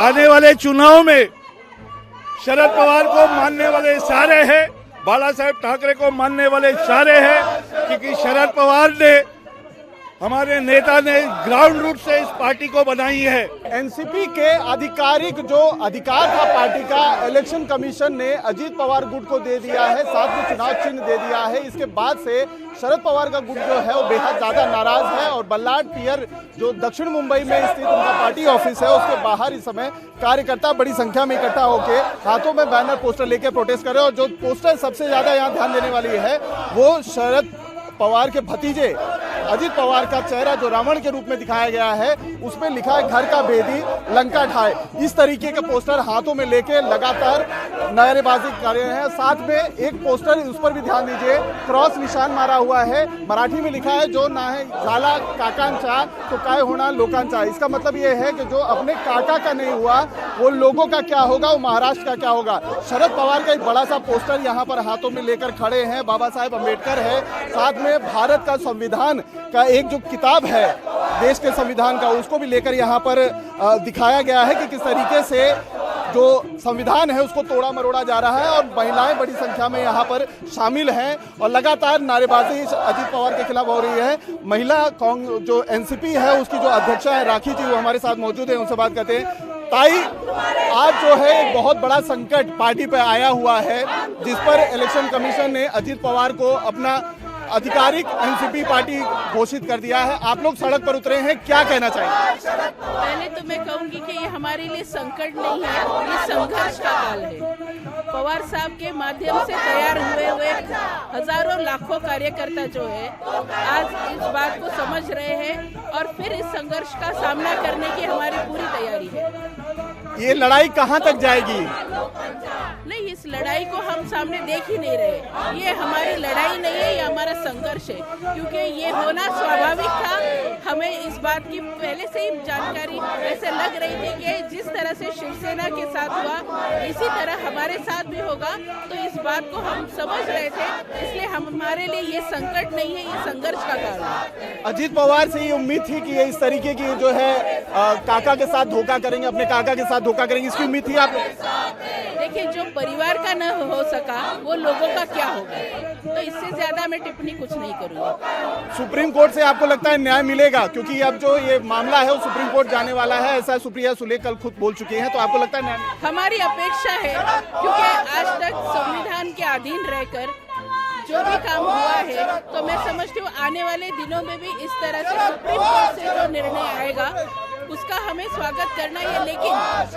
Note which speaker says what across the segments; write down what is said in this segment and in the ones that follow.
Speaker 1: आने वाले चुनाव में शरद पवार को मानने वाले सारे हैं, बाला साहेब ठाकरे को मानने वाले सारे हैं, क्योंकि शरद पवार ने, हमारे नेता ने ग्राउंड रूट से इस पार्टी को बनाई है।
Speaker 2: एनसीपी के आधिकारिक जो अधिकार था पार्टी का, इलेक्शन कमीशन ने अजीत पवार गुट को दे दिया है, साथ में चुनाव चिन्ह दे दिया है। इसके बाद से शरद पवार का गुट जो है वो बेहद ज्यादा नाराज है और बल्लाड पियर जो दक्षिण मुंबई में स्थित उनका पार्टी ऑफिस है उसके बाहर इस समय कार्यकर्ता बड़ी संख्या में इकट्ठा होकर हाथों में बैनर पोस्टर लेके प्रोटेस्ट कर रहे हैं। और जो पोस्टर सबसे ज्यादा यहाँ ध्यान देने वाली है वो शरद पवार के भतीजे अजीत पवार का चेहरा जो रावण के रूप में दिखाया गया है, उसमें लिखा है घर का भेदी लंका ढाए। इस तरीके के पोस्टर हाथों में लेके लगातार नारेबाजी कर रहे हैं। साथ में एक पोस्टर, उस पर भी ध्यान दीजिए, क्रॉस निशान मारा हुआ है, मराठी में लिखा है जो ना है झाला काकांचा तो काय होना लोकांचा। इसका मतलब ये है कि जो अपने काका का नहीं हुआ वो लोगों का क्या होगा, वो महाराष्ट्र का क्या होगा। शरद पवार का एक बड़ा सा पोस्टर यहाँ पर हाथों में लेकर खड़े हैं, बाबा साहेब अम्बेडकर है, साथ में भारत का संविधान का एक जो किताब है देश के संविधान का, उसको भी लेकर यहाँ पर दिखाया गया है कि किस तरीके से जो संविधान है उसको तोड़ा मरोड़ा जा रहा है। और महिलाएं बड़ी संख्या में यहाँ पर शामिल हैं और लगातार नारेबाजी अजीत पवार के खिलाफ हो रही है। महिला कांग्रेस जो एनसीपी है उसकी जो अध्यक्षा है राखी जी, वो हमारे साथ मौजूद है, उनसे बात करते हैं। ताई, आज जो है एक बहुत बड़ा संकट पार्टी पे आया हुआ है जिस पर इलेक्शन कमीशन ने अजीत पवार को अपना आधिकारिक एनसीपी पार्टी घोषित कर दिया है। आप लोग सड़क पर उतरे हैं, क्या कहना चाहेंगे?
Speaker 3: पहले तो मैं कहूंगी कि ये हमारे लिए संकट नहीं है, ये संघर्ष का काल है। पवार साहब के माध्यम से तैयार हुए हजारों लाखों कार्यकर्ता जो है आज इस बात को समझ रहे हैं और फिर इस संघर्ष का सामना करने की हमारी पूरी तैयारी है।
Speaker 2: ये लड़ाई कहां तक जाएगी?
Speaker 3: नहीं, इस लड़ाई को हम सामने देख ही नहीं रहे। ये हमारी लड़ाई नहीं है, ये हमारा संघर्ष है, क्योंकि ये होना स्वाभाविक था। हमें इस बात की पहले से ही जानकारी ऐसे लग रही थी कि जिस तरह से शिवसेना के साथ हुआ इसी तरह हमारे साथ भी होगा, तो इस बात को हम समझ रहे थे। इसलिए हमारे लिए ये संकट नहीं है, ये संघर्ष का कारण है।
Speaker 2: अजीत पवार से ये उम्मीद थी कि ये इस तरीके की जो है काका के साथ धोखा करेंगे, अपने काका के साथ धोखा करेंगे, इसकी उम्मीद थी आप?
Speaker 3: देखिए, जो परिवार का न हो सका वो लोगों का क्या होगा, तो इससे ज्यादा मैं टिप्पणी कुछ नहीं करूँगी।
Speaker 2: सुप्रीम कोर्ट से आपको लगता है न्याय मिलेगा? क्योंकि अब जो ये मामला है वो सुप्रीम कोर्ट जाने वाला है, ऐसा सुप्रिया सुले कल खुद बोल चुकी हैं, तो आपको लगता है न्याय?
Speaker 3: हमारी अपेक्षा है, क्योंकि आज तक संविधान के अधीन रहकर जो भी काम हुआ है, तो मैं समझती हूँ आने वाले दिनों में भी इस तरह से सुप्रीम कोर्ट से जो निर्णय आएगा उसका हमें स्वागत करना है। लेकिन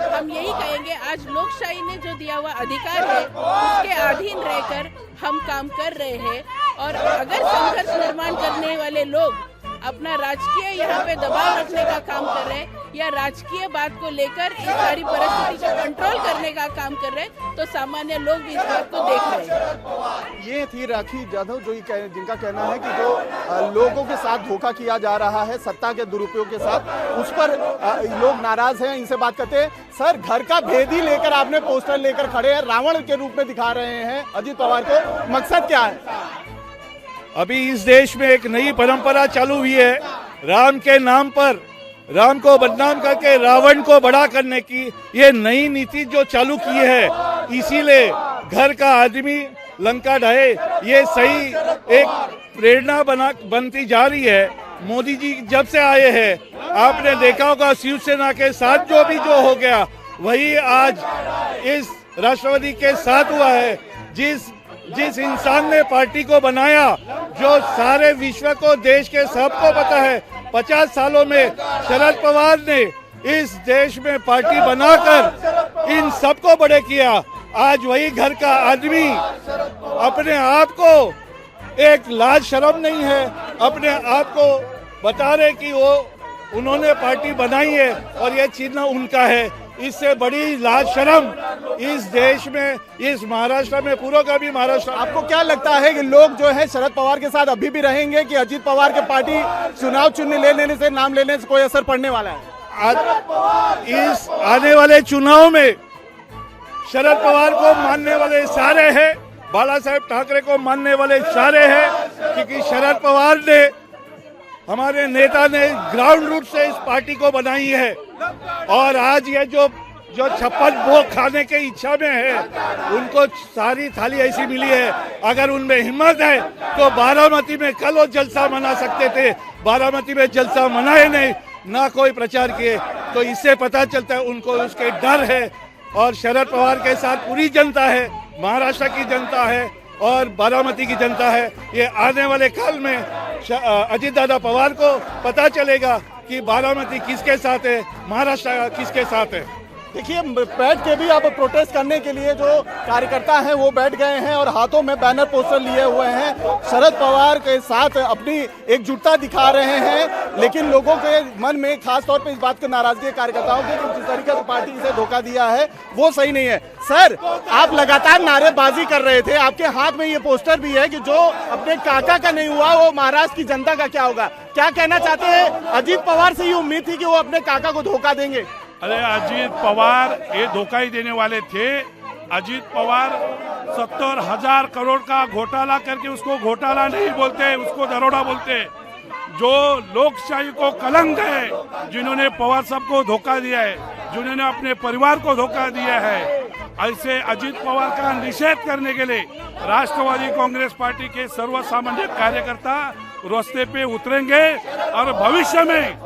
Speaker 3: हम यही कहेंगे, आज लोकशाही ने जो दिया हुआ अधिकार है उसके अधीन रहकर हम काम कर रहे हैं। और अगर संघर्ष निर्माण करने वाले लोग अपना राजकीय यहाँ पे दबाव रखने का काम कर रहे हैं या राजकीय बात को लेकर इस सारी परिस्थिति को कंट्रोल करने का काम कर रहे हैं, तो सामान्य लोग भी इस बात को देख रहे हैं।
Speaker 2: ये थी राखी जाधव जो जिनका कहना है कि जो लोगों के साथ धोखा किया जा रहा है सत्ता के दुरुपयोग के साथ, उस पर लोग नाराज हैं। इनसे बात करते हैं। सर, घर का भेदी लेकर आपने पोस्टर लेकर खड़े हैं, रावण के रूप में दिखा रहे हैं अजीत पवार को, मकसद क्या है?
Speaker 1: अभी इस देश में एक नई परंपरा चालू हुई है, राम के नाम पर राम को बदनाम करके रावण को बड़ा करने की ये नई नीति जो चालू की है, इसीलिए घर का आदमी लंका ढाए, ये सही एक प्रेरणा बनती जा रही है। मोदी जी जब से आए हैं आपने देखा होगा शिवसेना के साथ जो हो गया वही आज इस राष्ट्रवादी के साथ हुआ है। जिस इंसान ने पार्टी को बनाया, जो सारे विश्व को, देश के सबको पता है, 50 सालों में शरद पवार ने इस देश में पार्टी बनाकर इन सबको बड़े किया। आज वही घर का आदमी अपने आप को एक लाज शर्म नहीं है, अपने आप को बता रहे कि उन्होंने पार्टी बनाई है और ये चिन्ह उनका है। इससे बड़ी लाज शर्म इस देश में, इस महाराष्ट्र में, पूरा का भी महाराष्ट्र।
Speaker 2: आपको क्या लगता है कि लोग जो है शरद पवार के साथ अभी भी रहेंगे कि अजीत पवार के पार्टी चुनाव चिन्ह ले लेने से, नाम लेने से कोई असर पड़ने वाला है?
Speaker 1: इस आने वाले चुनाव में शरद पवार को मानने वाले सारे हैं, बाला साहेब ठाकरे को मानने वाले सारे हैं, क्योंकि शरद पवार ने, हमारे नेता ने ग्राउंड रूट से इस पार्टी को बनाई है। और आज ये जो जो 56 भोग खाने के इच्छा में है, उनको सारी थाली ऐसी मिली है। अगर उनमें हिम्मत है तो बारामती में कल वो जलसा मना सकते थे, बारामती में जलसा मनाए नहीं, ना कोई प्रचार किए। तो इससे पता चलता है उनको उसके डर है। और शरद पवार के साथ पूरी जनता है, महाराष्ट्र की जनता है और बारामती की जनता है। ये आने वाले काल में अजीत दादा पवार को पता चलेगा कि बारामती किसके साथ है, महाराष्ट्र किसके साथ है।
Speaker 2: देखिए, बैठ के भी अब प्रोटेस्ट करने के लिए जो कार्यकर्ता हैं वो बैठ गए हैं और हाथों में बैनर पोस्टर लिए हुए हैं, शरद पवार के साथ अपनी एकजुटता दिखा रहे हैं। लेकिन लोगों के मन में खास तौर पे इस बात की नाराजगी है कार्यकर्ताओं की कि जिस तरीके से पार्टी से धोखा दिया है वो सही नहीं है। सर, आप लगातार नारेबाजी कर रहे थे, आपके हाथ में ये पोस्टर भी है कि जो अपने काका का नहीं हुआ वो महाराष्ट्र की जनता का क्या होगा। क्या कहना चाहते हैं? अजीत पवार से ये उम्मीद थी कि वो अपने काका को धोखा देंगे।
Speaker 4: अरे अजीत पवार ये धोखा ही देने वाले थे। अजीत पवार 70,000 करोड़ का घोटाला करके उसको घोटाला नहीं बोलते, उसको दरोड़ा बोलते। जो लोकशाही को कलंक है, जिन्होंने पवार साहब को धोखा दिया है, जिन्होंने अपने परिवार को धोखा दिया है, ऐसे अजीत पवार का निषेध करने के लिए राष्ट्रवादी कांग्रेस पार्टी के सर्व सामान्य कार्यकर्ता रास्ते पे उतरेंगे। और भविष्य में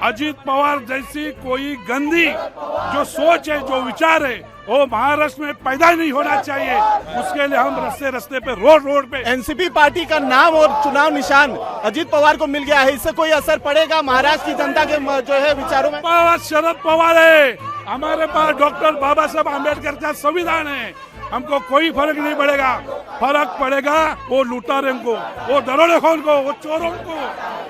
Speaker 4: अजीत पवार जैसी कोई गंदी जो सोच है, जो विचार है, वो महाराष्ट्र में पैदा नहीं होना चाहिए। उसके लिए हम रास्ते पे रोड पे
Speaker 2: एनसीपी पार्टी का नाम और चुनाव निशान अजीत पवार को मिल गया है, इससे कोई असर पड़ेगा महाराष्ट्र की जनता के जो है विचारों में?
Speaker 4: शरद पवार है, हमारे पास डॉक्टर बाबा साहब आम्बेडकर का संविधान है, हमको कोई फर्क नहीं पड़ेगा। फर्क पड़ेगा वो लुटारों को, वो दरोडेखोरों को, वो चोरों को,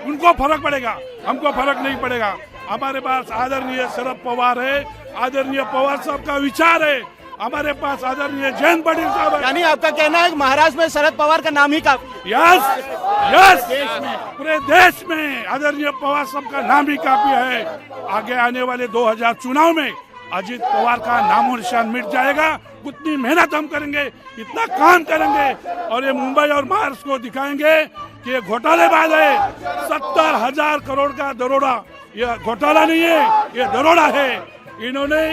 Speaker 4: उनको फर्क पड़ेगा, हमको फर्क नहीं पड़ेगा। हमारे पास आदरणीय शरद पवार है, आदरणीय पवार साहब का विचार है, हमारे पास आदरणीय जयंत पाटिल साहब है।
Speaker 2: यानी आपका कहना है कि महाराष्ट्र में शरद पवार का नाम ही काफी?
Speaker 4: यस, पूरे देश में आदरणीय पवार साहब का नाम ही काफी है। आगे आने वाले 2000 चुनाव में अजीत पवार का नामो निशान मिट जाएगा। उतनी मेहनत हम करेंगे, इतना काम करेंगे और ये मुंबई और महाराष्ट्र को दिखाएंगे कि ये घोटालेबाज है। 70,000 करोड़ का दरोड़ा, ये घोटाला नहीं है, ये दरोड़ा है। इन्होंने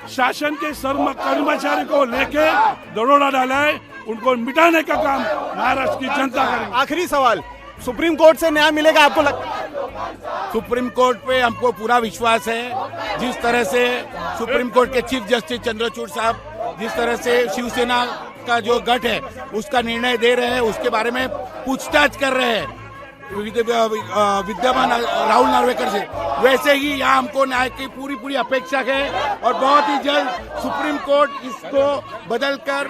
Speaker 4: शासन के कर्मचारी को लेके दरोड़ा डाला है, उनको मिटाने का काम महाराष्ट्र की जनता करेगी।
Speaker 2: आखिरी सवाल, सुप्रीम कोर्ट से न्याय मिलेगा आपको लगता है?
Speaker 5: सुप्रीम कोर्ट पे हमको पूरा विश्वास है। जिस तरह से सुप्रीम कोर्ट के चीफ जस्टिस चंद्रचूड़ साहब जिस तरह से शिवसेना का जो गठ है उसका निर्णय दे रहे हैं, उसके बारे में पूछताछ कर रहे हैं विद्यमान राहुल नार्वेकर से, वैसे ही यहाँ हमको न्याय की पूरी अपेक्षा है। और बहुत ही जल्द सुप्रीम कोर्ट इसको बदलकर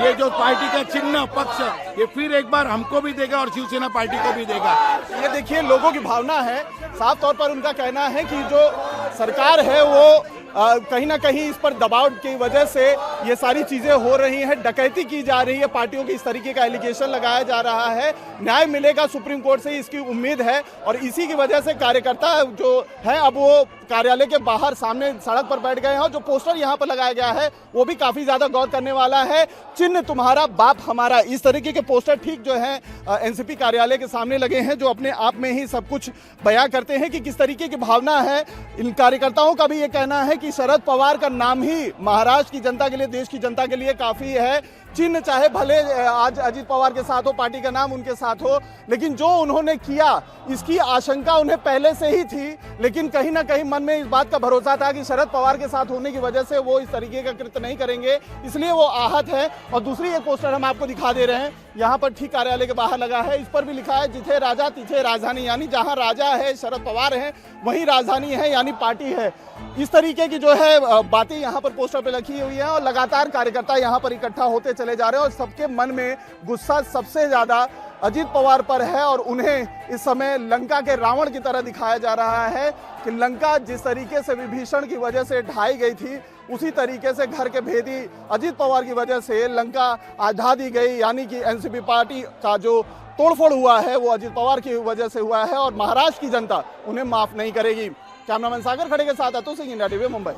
Speaker 5: ये जो पार्टी का चिन्ह पक्ष ये फिर एक बार हमको भी देगा और शिवसेना पार्टी को भी देगा।
Speaker 2: ये देखिए, लोगों की भावना है, साफ तौर पर उनका कहना है कि जो सरकार है वो कहीं ना कहीं इस पर दबाव की वजह से ये सारी चीजें हो रही हैं, डकैती की जा रही है, पार्टियों की इस तरीके का एलिगेशन लगाया जा रहा है। न्याय मिलेगा सुप्रीम कोर्ट से, इसकी उम्मीद है। और इसी की वजह से कार्यकर्ता जो है अब वो कार्यालय के बाहर सामने सड़क पर बैठ गए हैं। और जो पोस्टर यहाँ पर लगाया गया है वो भी काफी ज्यादा गौर करने वाला है। चिन्ह तुम्हारा बाप हमारा, इस तरीके के पोस्टर ठीक जो है एनसीपी कार्यालय के सामने लगे हैं, जो अपने आप में ही सब कुछ बयां करते हैं कि किस तरीके की भावना है। इन कार्यकर्ताओं का भी ये कहना है कि शरद पवार का नाम ही महाराष्ट्र की जनता के लिए, देश की जनता के लिए काफी है। चिन्ह चाहे भले आज अजीत पवार के साथ हो, पार्टी का नाम उनके साथ हो, लेकिन जो उन्होंने किया इसकी आशंका उन्हें पहले से ही थी। लेकिन कहीं ना कहीं मन में इस बात का भरोसा था कि शरद पवार के साथ होने की वजह से वो इस तरीके का कृत्य नहीं करेंगे, इसलिए वो आहत है। और दूसरी एक पोस्टर हम आपको दिखा दे रहे हैं, यहाँ पर ठीक कार्यालय के बाहर लगा है, इस पर भी लिखा है जिथे राजा तिथे राजधानी, यानी जहाँ राजा है शरद पवार है वहीं राजधानी है, यानी पार्टी है। इस तरीके की जो है बातें यहाँ पर पोस्टर पे लिखी हुई है और लगातार कार्यकर्ता यहाँ पर इकट्ठा होते चले जा रहे हैं। और सबके मन में गुस्सा सबसे ज्यादा अजीत पवार पर है और उन्हें इस समय लंका के रावण की तरह दिखाया जा रहा है कि लंका जिस तरीके से विभीषण की वजह से ढाई गई थी, उसी तरीके से घर के भेदी अजीत पवार की वजह से लंका ढा दी गई। यानी कि एनसीपी पार्टी का जो तोड़फोड़ हुआ है वो अजीत पवार की वजह से हुआ है और महाराष्ट्र की जनता उन्हें माफ नहीं करेगी। कैमरामैन सागर खड़े के साथ अतुल सिंह, इंडिया टीवी, मुंबई।